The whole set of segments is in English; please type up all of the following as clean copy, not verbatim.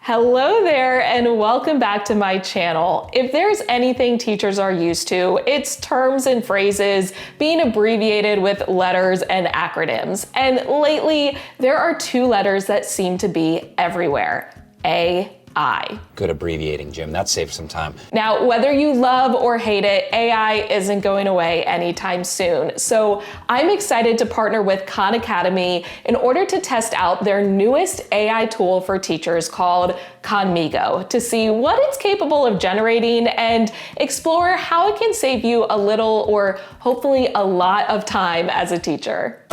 Hello there and welcome back to my channel. If there's anything teachers are used to, it's terms and phrases being abbreviated with letters and acronyms. And lately, there are two letters that seem to be everywhere: AI. Good abbreviating, Jim. That saves some time. Now, whether you love or hate it, AI isn't going away anytime soon. So I'm excited to partner with Khan Academy in order to test out their newest AI tool for teachers called Khanmigo to see what it's capable of generating and explore how it can save you a little or hopefully a lot of time as a teacher.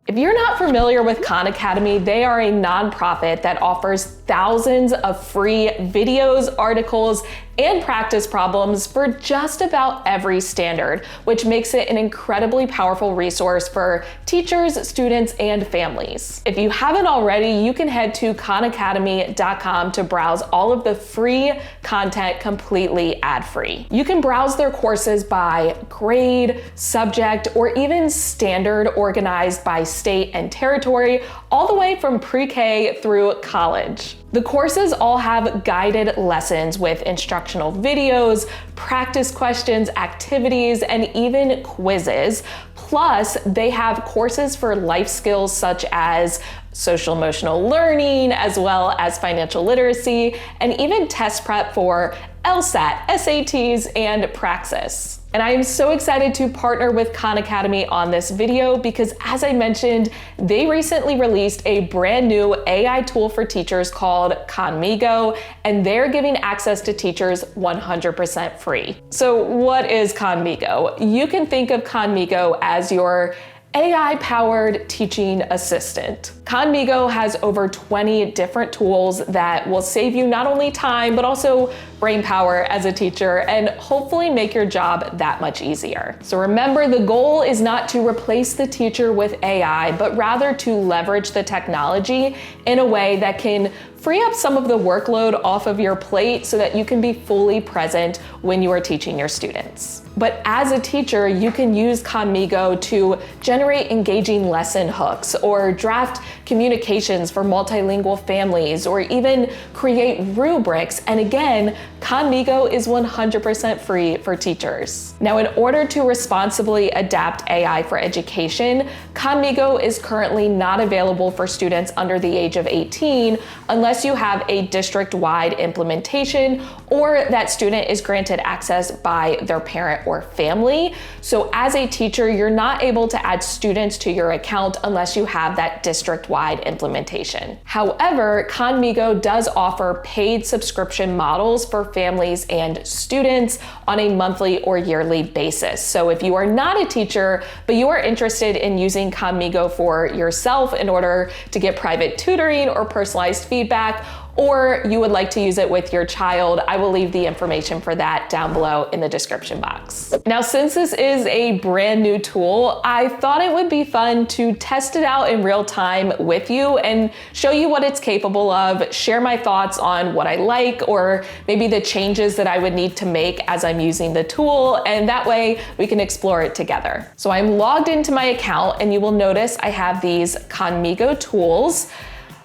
If you're not familiar with Khan Academy, they are a nonprofit that offers thousands of free videos, articles, and practice problems for just about every standard, which makes it an incredibly powerful resource for teachers, students, and families. If you haven't already, you can head to KNHANMIGO.com to browse all of the free content completely ad-free. You can browse their courses by grade, subject, or even standard, organized by state and territory, all the way from pre-K through college. The courses all have guided lessons with instructional videos, practice questions, activities, and even quizzes. Plus, they have courses for life skills such as social emotional learning, as well as financial literacy, and even test prep for LSAT, SATs, and Praxis. And I am so excited to partner with Khan Academy on this video because, as I mentioned, they recently released a brand new AI tool for teachers called Khanmigo, and they're giving access to teachers 100% free. So what is Khanmigo? You can think of Khanmigo as your AI-powered teaching assistant. Khanmigo has over 20 different tools that will save you not only time, but also brain power as a teacher and hopefully make your job that much easier. So remember, the goal is not to replace the teacher with AI, but rather to leverage the technology in a way that can free up some of the workload off of your plate so that you can be fully present when you are teaching your students. But as a teacher, you can use Khanmigo to generate engaging lesson hooks or draft communications for multilingual families or even create rubrics. And again, Khanmigo is 100% free for teachers. Now, in order to responsibly adapt AI for education, Khanmigo is currently not available for students under the age of 18 unless you have a district-wide implementation or that student is granted access by their parent or family. So as a teacher, you're not able to add students to your account unless you have that district-wide implementation. However, Khanmigo does offer paid subscription models for families and students on a monthly or yearly basis. So if you are not a teacher, but you are interested in using Khanmigo for yourself in order to get private tutoring or personalized feedback, or you would like to use it with your child, I will leave the information for that down below in the description box. Now, since this is a brand new tool, I thought it would be fun to test it out in real time with you and show you what it's capable of, share my thoughts on what I like, or maybe the changes that I would need to make as I'm using the tool, and that way we can explore it together. So I'm logged into my account, and you will notice I have these Khanmigo tools.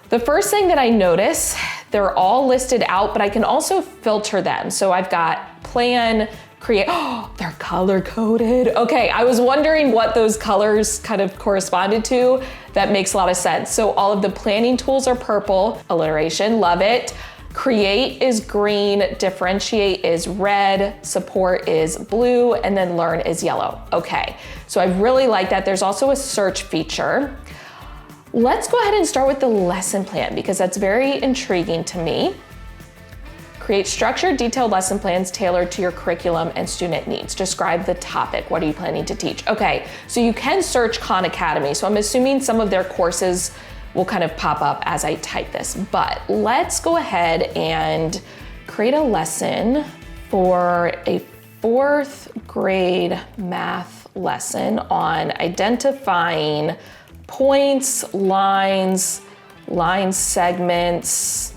The first thing that I notice, they're all listed out, but I can also filter them. So I've got plan, create, oh, they're color coded. Okay, I was wondering what those colors kind of corresponded to. That makes a lot of sense. So all of the planning tools are purple, alliteration, love it. Create is green, differentiate is red, support is blue, and then learn is yellow. Okay, so I really like that. There's also a search feature. Let's go ahead and start with the lesson plan because that's very intriguing to me. Create structured, detailed lesson plans tailored to your curriculum and student needs. Describe the topic. What are you planning to teach? Okay, so you can search Khan Academy. So I'm assuming some of their courses will kind of pop up as I type this, but let's go ahead and create a lesson for a 4th grade math lesson on identifying points, lines, line segments,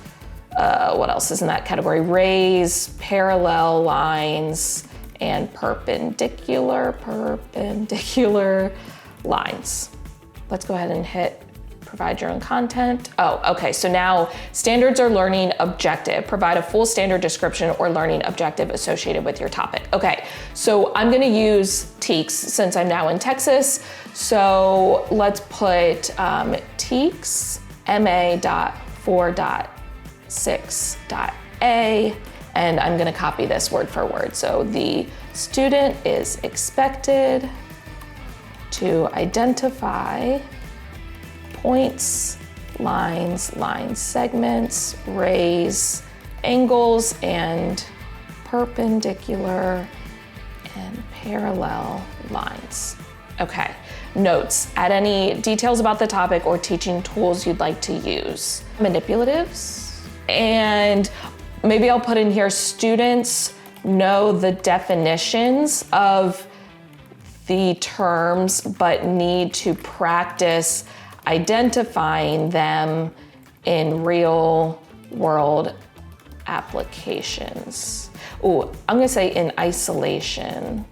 what else is in that category? Rays, parallel lines, and perpendicular lines. Let's go ahead and hit Provide your own content. Oh, okay, so now standards or learning objective. Provide a full standard description or learning objective associated with your topic. Okay, so I'm gonna use TEACHS since I'm now in Texas. So let's put TEACHS MA.4.6.A, and I'm gonna copy this word for word. So the student is expected to identify points, lines, line segments, raise angles, and perpendicular and parallel lines. Okay, notes. Add any details about the topic or teaching tools you'd like to use. Manipulatives. And maybe I'll put in here, students know the definitions of the terms but need to practice identifying them in real world applications. Ooh, I'm gonna say in isolation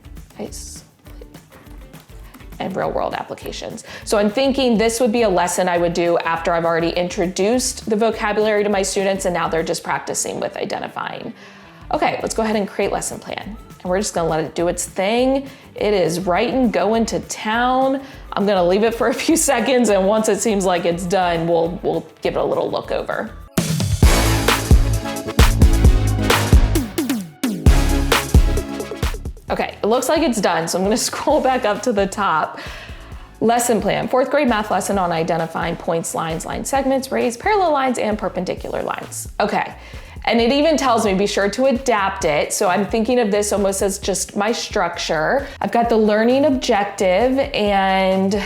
and real world applications. So I'm thinking this would be a lesson I would do after I've already introduced the vocabulary to my students and now they're just practicing with identifying. Okay, let's go ahead and create lesson plan. And we're just gonna let it do its thing. It is writing, going to town. I'm gonna leave it for a few seconds, and once it seems like it's done, we'll give it a little look over. Okay, it looks like it's done, so I'm gonna scroll back up to the top. Lesson plan, 4th grade math lesson on identifying points, lines, line segments, raised parallel lines, and perpendicular lines. Okay. And it even tells me be sure to adapt it. So I'm thinking of this almost as just my structure. I've got the learning objective and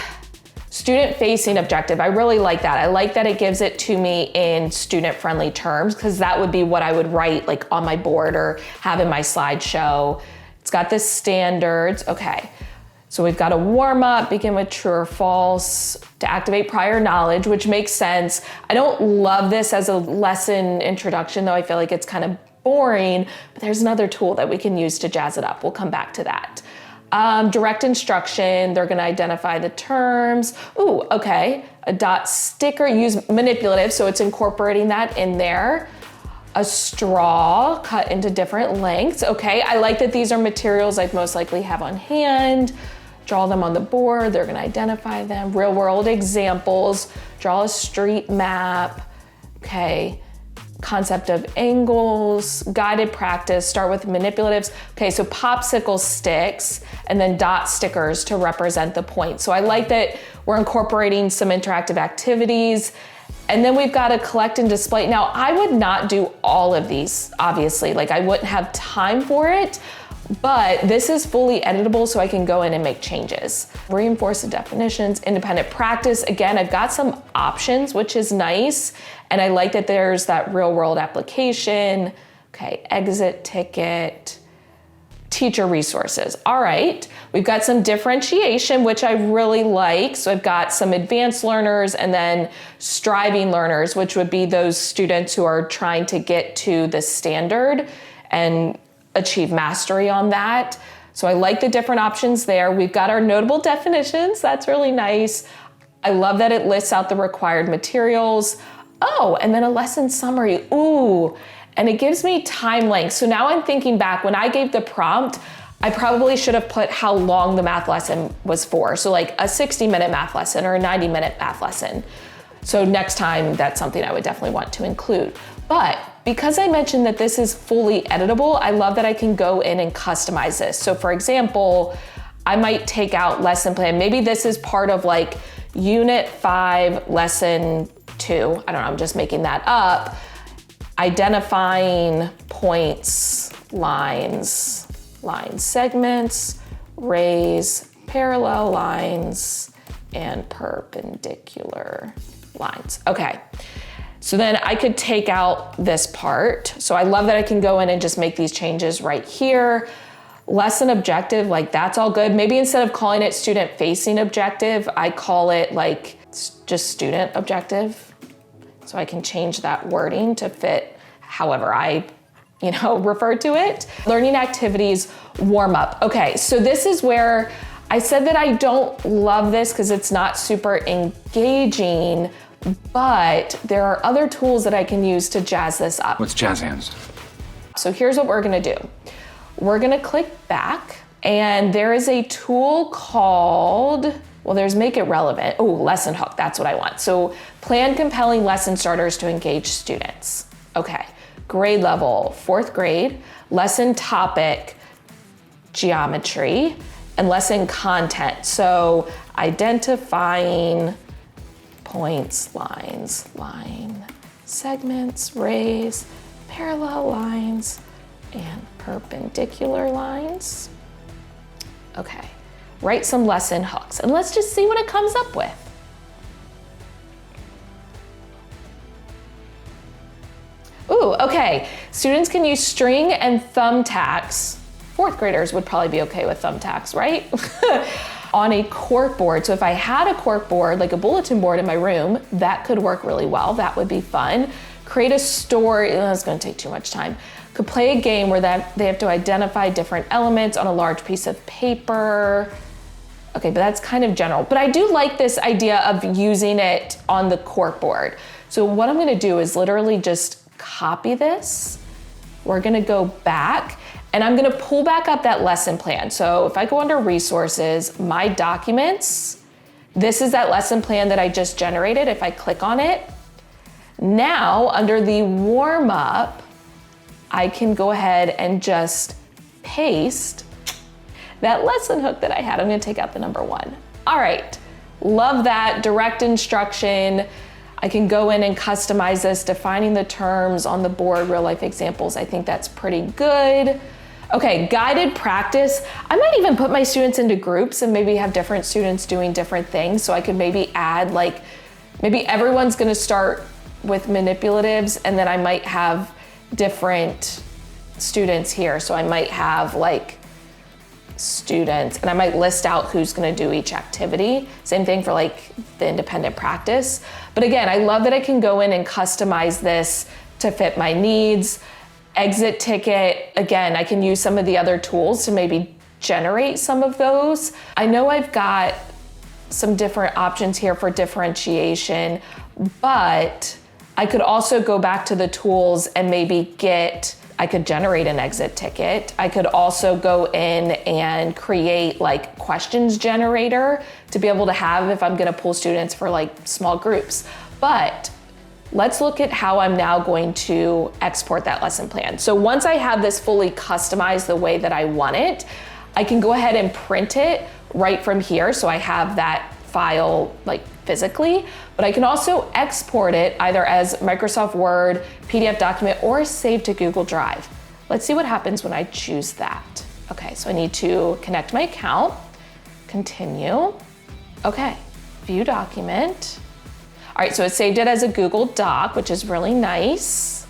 student facing objective. I really like that. I like that it gives it to me in student friendly terms because that would be what I would write like on my board or have in my slideshow. It's got the standards. Okay. So we've got a warm up, begin with true or false, to activate prior knowledge, which makes sense. I don't love this as a lesson introduction, though I feel like it's kind of boring, but there's another tool that we can use to jazz it up. We'll come back to that. Direct instruction, they're gonna identify the terms. Ooh, okay, a dot sticker, use manipulative, so it's incorporating that in there. A straw cut into different lengths. Okay, I like that these are materials I'd most likely have on hand. Draw them on the board, they're gonna identify them. Real world examples, draw a street map. Okay, concept of angles, guided practice, start with manipulatives. Okay, so popsicle sticks and then dot stickers to represent the point. So I like that we're incorporating some interactive activities. And then we've got to collect and display. Now, I would not do all of these, obviously, like I wouldn't have time for it, but this is fully editable so I can go in and make changes. Reinforce the definitions, independent practice. Again, I've got some options, which is nice. And I like that there's that real world application. Okay, exit ticket, teacher resources. All right, we've got some differentiation, which I really like. So I've got some advanced learners and then striving learners, which would be those students who are trying to get to the standard and achieve mastery on that. So I like the different options there. We've got our notable definitions. That's really nice. I love that it lists out the required materials. Oh, and then a lesson summary. Ooh. And it gives me time length. So now I'm thinking back, when I gave the prompt, I probably should have put how long the math lesson was for. So like a 60-minute math lesson or a 90-minute math lesson. So next time, that's something I would definitely want to include. But because I mentioned that this is fully editable, I love that I can go in and customize this. So for example, I might take out lesson plan. Maybe this is part of like Unit 5, Lesson 2. I don't know, I'm just making that up. Identifying points, lines, line segments, raise parallel lines, and perpendicular lines. Okay, so then I could take out this part. So I love that I can go in and just make these changes right here. Lesson objective, like that's all good. Maybe instead of calling it student facing objective, I call it like just student objective. So I can change that wording to fit however I, refer to it. Learning activities warm up. Okay, so this is where I said that I don't love this because it's not super engaging, but there are other tools that I can use to jazz this up. What's jazz hands? So here's what we're gonna do. We're gonna click back, and there is a tool called, well, there's Make It Relevant. Oh, Lesson Hook, that's what I want. So plan compelling lesson starters to engage students. Okay, grade level, 4th grade, lesson topic, geometry, and lesson content. So identifying points, lines, line segments, rays, parallel lines, and perpendicular lines. Okay, write some lesson hooks, and let's just see what it comes up with. Ooh, okay, students can use string and thumbtacks. 4th graders would probably be okay with thumbtacks, right? On a cork board. So if I had a cork board, like a bulletin board in my room, that could work really well. That would be fun. Create a story, that's gonna take too much time. Could play a game where they have to identify different elements on a large piece of paper. Okay, but that's kind of general. But I do like this idea of using it on the cork board. So what I'm gonna do is literally just copy this. We're gonna go back, and I'm gonna pull back up that lesson plan. So if I go under resources, my documents, this is that lesson plan that I just generated. If I click on it, now under the warm up, I can go ahead and just paste that lesson hook that I had. I'm gonna take out the number 1. All right, love that, direct instruction. I can go in and customize this, defining the terms on the board, real life examples. I think that's pretty good. Okay, guided practice. I might even put my students into groups and maybe have different students doing different things. So I could maybe add, like, maybe everyone's gonna start with manipulatives, and then I might have different students here. So I might have like students, and I might list out who's gonna do each activity. Same thing for like the independent practice. But again, I love that I can go in and customize this to fit my needs. Exit ticket, again, I can use some of the other tools to maybe generate some of those. I know I've got some different options here for differentiation, but I could also go back to the tools and maybe I could generate an exit ticket. I could also go in and create like questions generator to be able to have if I'm gonna pull students for like small groups. But let's look at how I'm now going to export that lesson plan. So once I have this fully customized the way that I want it, I can go ahead and print it right from here. So I have that file like physically, but I can also export it either as Microsoft Word, PDF document, or save to Google Drive. Let's see what happens when I choose that. Okay, so I need to connect my account, continue. Okay, view document. All right, so it saved it as a Google Doc, which is really nice.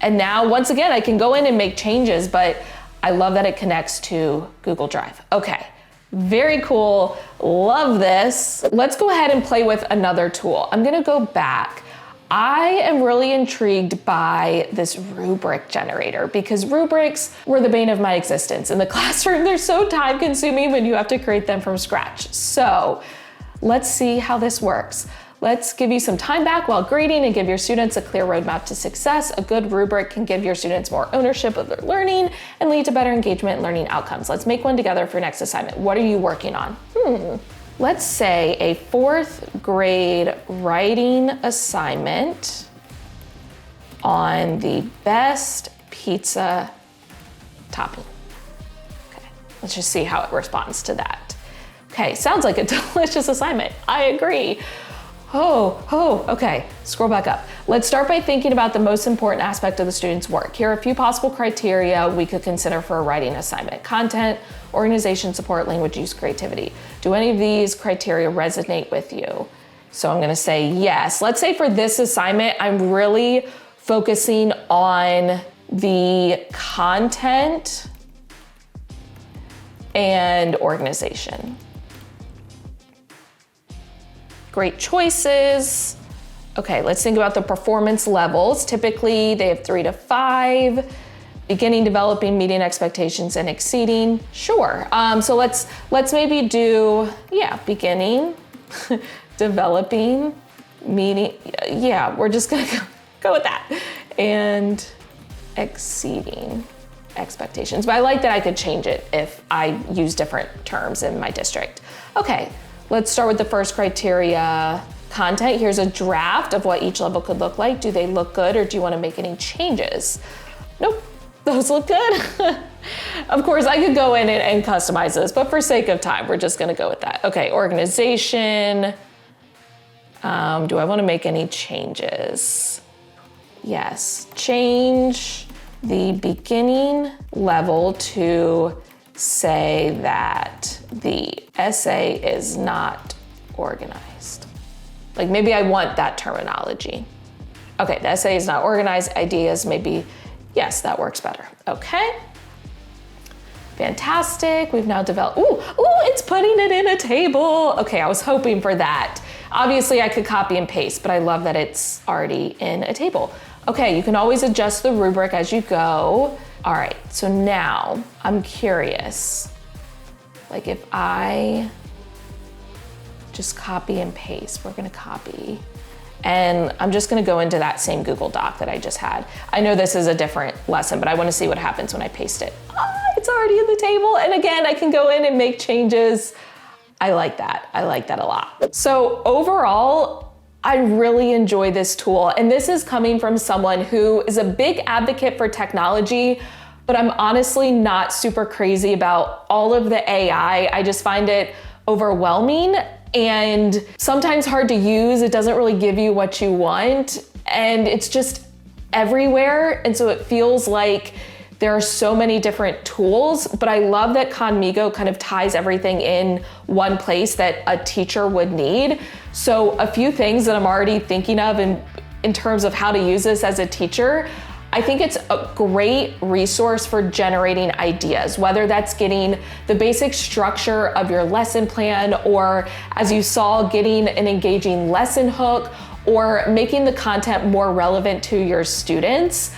And now, once again, I can go in and make changes, but I love that it connects to Google Drive. Okay, very cool, love this. Let's go ahead and play with another tool. I'm gonna go back. I am really intrigued by this rubric generator because rubrics were the bane of my existence in the classroom. They're so time consuming when you have to create them from scratch. So let's see how this works. Let's give you some time back while grading and give your students a clear roadmap to success. A good rubric can give your students more ownership of their learning and lead to better engagement and learning outcomes. Let's make one together for your next assignment. What are you working on? Let's say a 4th grade writing assignment on the best pizza topping. Okay, let's just see how it responds to that. Okay, sounds like a delicious assignment. I agree. Okay, scroll back up. Let's start by thinking about the most important aspect of the student's work. Here are a few possible criteria we could consider for a writing assignment: content, organization, support, language use, creativity. Do any of these criteria resonate with you? So I'm gonna say yes. Let's say for this assignment, I'm really focusing on the content and organization. Great choices. Okay, let's think about the performance levels. Typically, they have 3 to 5. Beginning, developing, meeting expectations, and exceeding. Sure. So let's maybe do, beginning, developing, meeting. Yeah, we're just gonna go with that. And exceeding expectations. But I like that I could change it if I use different terms in my district. Okay, let's start with the first criteria. Content. Here's a draft of what each level could look like. Do they look good, or do you want to make any changes? Nope. Those look good. Of course, I could go in and customize this, but for sake of time, we're just gonna go with that. Okay, organization. Do I wanna make any changes? Yes, change the beginning level to say that the essay is not organized. Like maybe I want that terminology. Okay, the essay is not organized, ideas maybe. Yes, that works better. Okay. Fantastic. We've now developed, ooh, it's putting it in a table. Okay, I was hoping for that. Obviously I could copy and paste, but I love that it's already in a table. Okay, you can always adjust the rubric as you go. All right, so now I'm curious. Like if I just copy and paste, we're gonna copy. And I'm just gonna go into that same Google Doc that I just had. I know this is a different lesson, but I wanna see what happens when I paste it. It's already in the table. And again, I can go in and make changes. I like that. I like that a lot. So overall, I really enjoy this tool. And this is coming from someone who is a big advocate for technology, but I'm honestly not super crazy about all of the AI. I just find it overwhelming and sometimes hard to use. It doesn't really give you what you want, and it's just everywhere. And so it feels like there are so many different tools, but I love that KNHANMIGO kind of ties everything in one place that a teacher would need. So a few things that I'm already thinking of in terms of how to use this as a teacher. I think it's a great resource for generating ideas, whether that's getting the basic structure of your lesson plan, or as you saw, getting an engaging lesson hook, or making the content more relevant to your students.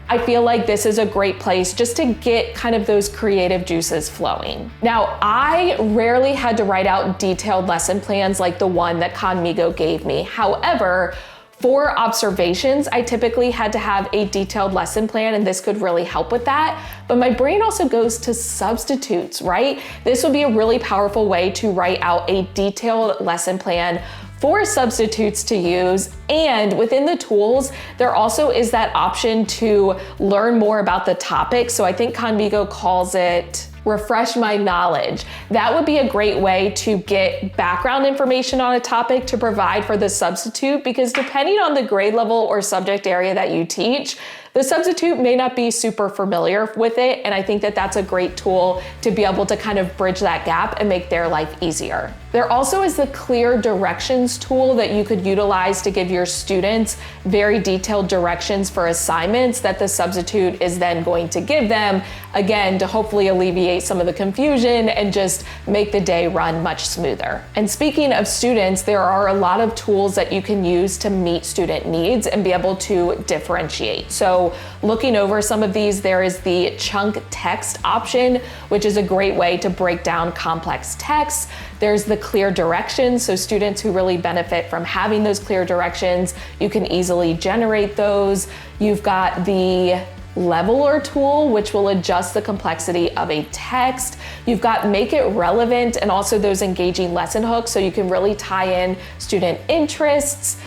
I feel like this is a great place just to get kind of those creative juices flowing. Now, I rarely had to write out detailed lesson plans like the one that KNHANMIGO gave me. However, for observations, I typically had to have a detailed lesson plan, and this could really help with that. But my brain also goes to substitutes, right? This would be a really powerful way to write out a detailed lesson plan for substitutes to use. And within the tools, there also is that option to learn more about the topic. So I think KNHANMIGO calls it refresh my knowledge. That would be a great way to get background information on a topic to provide for the substitute, because depending on the grade level or subject area that you teach, the substitute may not be super familiar with it. And I think that that's a great tool to be able to kind of bridge that gap and make their life easier. There also is the clear directions tool that you could utilize to give your students very detailed directions for assignments that the substitute is then going to give them, again, to hopefully alleviate some of the confusion and just make the day run much smoother. And speaking of students, there are a lot of tools that you can use to meet student needs and be able to differentiate. So looking over some of these, there is the chunk text option, which is a great way to break down complex text. There's the clear directions, so students who really benefit from having those clear directions, you can easily generate those. You've got the leveler tool, which will adjust the complexity of a text. You've got make it relevant, and also those engaging lesson hooks, so you can really tie in student interests.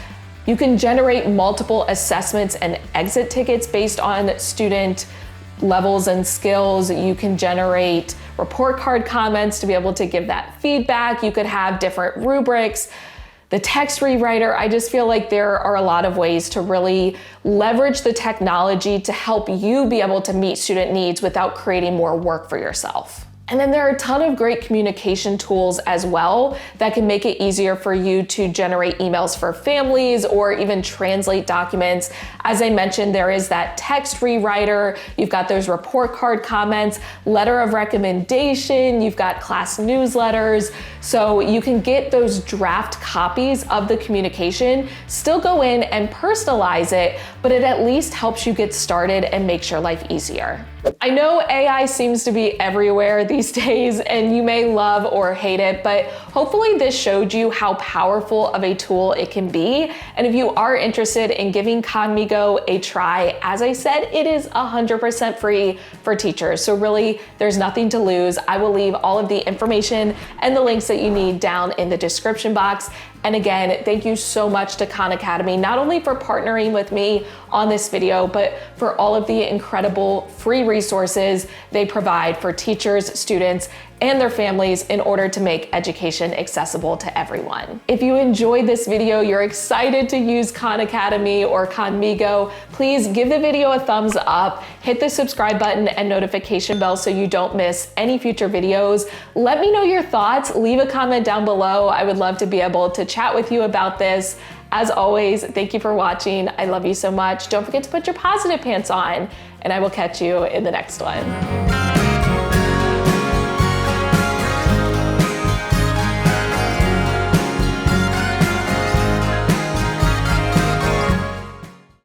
You can generate multiple assessments and exit tickets based on student levels and skills. You can generate report card comments to be able to give that feedback. You could have different rubrics. The text rewriter, I just feel like there are a lot of ways to really leverage the technology to help you be able to meet student needs without creating more work for yourself. And then there are a ton of great communication tools as well that can make it easier for you to generate emails for families or even translate documents. As I mentioned, there is that text rewriter, you've got those report card comments, letter of recommendation, you've got class newsletters. So you can get those draft copies of the communication, still go in and personalize it, but it at least helps you get started and makes your life easier. I know AI seems to be everywhere these days and you may love or hate it, but hopefully this showed you how powerful of a tool it can be. And if you are interested in giving Khanmigo a try, as I said, it is 100% free for teachers. So really, there's nothing to lose. I will leave all of the information and the links that you need down in the description box. And again, thank you so much to Khan Academy, not only for partnering with me on this video, but for all of the incredible free resources they provide for teachers, students, and their families in order to make education accessible to everyone. If you enjoyed this video, you're excited to use Khan Academy or Khanmigo, please give the video a thumbs up, hit the subscribe button and notification bell so you don't miss any future videos. Let me know your thoughts, leave a comment down below. I would love to be able to chat with you about this. As always, thank you for watching. I love you so much. Don't forget to put your positive pants on, and I will catch you in the next one.